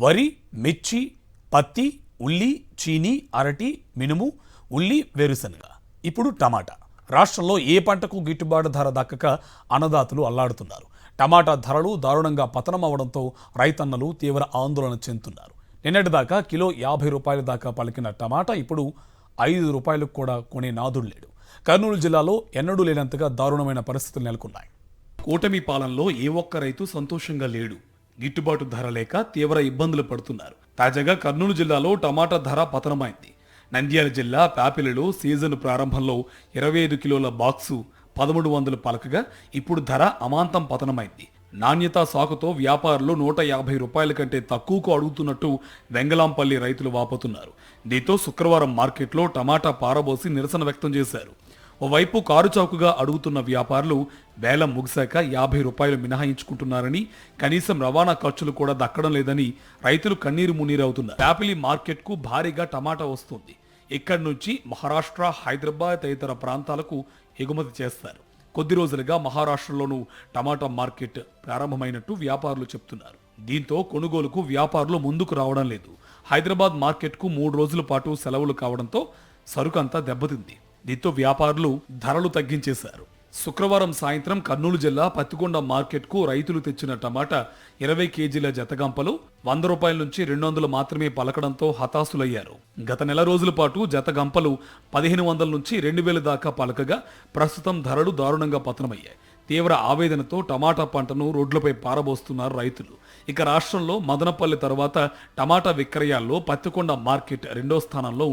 వరి, మిర్చి, పత్తి, ఉల్లి, చీని, అరటి, మినుము, ఉల్లి, వేరుశనగ, ఇప్పుడు టమాటా. రాష్ట్రంలో ఏ పంటకు గిట్టుబాటు ధర దక్కక అన్నదాతలు అల్లాడుతున్నారు. టమాటా ధరలు దారుణంగా పతనమవడంతో రైతన్నలు తీవ్ర ఆందోళన చెందుతున్నారు. నిన్నటిదాకా కిలో 50 రూపాయల దాకా పలికిన టమాటా ఇప్పుడు 5 రూపాయలకు కూడా కొనే నాదుడు లేడు. కర్నూలు జిల్లాలో ఎన్నడూ లేనంతగా దారుణమైన పరిస్థితులు నెలకొన్నాయి. కూటమి పాలనలో ఏ ఒక్క రైతు సంతోషంగా లేడు. గిట్టుబాటు ధర లేక తీవ్ర ఇబ్బందులు పడుతున్నారు. తాజాగా కర్నూలు జిల్లాలో టమాటా ధర పతనమైంది. నంద్యాల జిల్లా ప్యాపిలిలో సీజన్ ప్రారంభంలో 25 కిలోల బాక్సు 1300 పలకగా ఇప్పుడు ధర అమాంతం పతనమైంది. నాణ్యతా సాకుతో వ్యాపారులు 150 రూపాయల కంటే తక్కువకు అడుగుతున్నట్టు వెంగళంపల్లి రైతులు వాపోతున్నారు. దీంతో శుక్రవారం మార్కెట్లో టమాటా పారబోసి నిరసన వ్యక్తం చేశారు. ఓవైపు కారు చౌకగా అడుగుతున్న వ్యాపారులు వేలం ముగిశాక 50 రూపాయలు మినహాయించుకుంటున్నారని, కనీసం రవాణా ఖర్చులు కూడా దక్కడం లేదని రైతులు కన్నీరు మున్నీరవుతున్నారు. ప్యాపిలి మార్కెట్కు భారీగా టమాటా వస్తుంది. ఇక్కడి నుంచి మహారాష్ట్ర, హైదరాబాద్ తదితర ప్రాంతాలకు ఎగుమతి చేస్తారు. కొద్ది రోజులుగా మహారాష్ట్రలోనూ టమాటా మార్కెట్ ప్రారంభమైనట్టు వ్యాపారులు చెప్తున్నారు. దీంతో కొనుగోలుకు వ్యాపారులు ముందుకు రావడం లేదు. హైదరాబాద్ మార్కెట్కు 3 రోజుల పాటు సెలవులు కావడంతో సరుకు అంతా దెబ్బతింది. దీంతో వ్యాపారులు ధరలు తగ్గించేశారు. శుక్రవారం సాయంత్రం కర్నూలు జిల్లా పత్తికొండ మార్కెట్కు రైతులు తెచ్చిన టమాటా 20 కేజీల జతగంపలు 100 రూపాయల నుంచి 200 మాత్రమే పలకడంతో హతాశులయ్యారు. గత నెల రోజుల పాటు జతగంపలు 1500 నుంచి 2000 దాకా పలకగా ప్రస్తుతం ధరలు దారుణంగా పతనమయ్యాయి. తీవ్ర ఆవేదనతో టమాటా పంటను రోడ్లపై పారబోస్తున్నారు రైతులు. ఇక రాష్ట్రంలో మదనపల్లి తర్వాత టమాటా విక్రయాల్లో పత్తికొండ మార్కెట్ 2వ స్థానంలో ఉంది.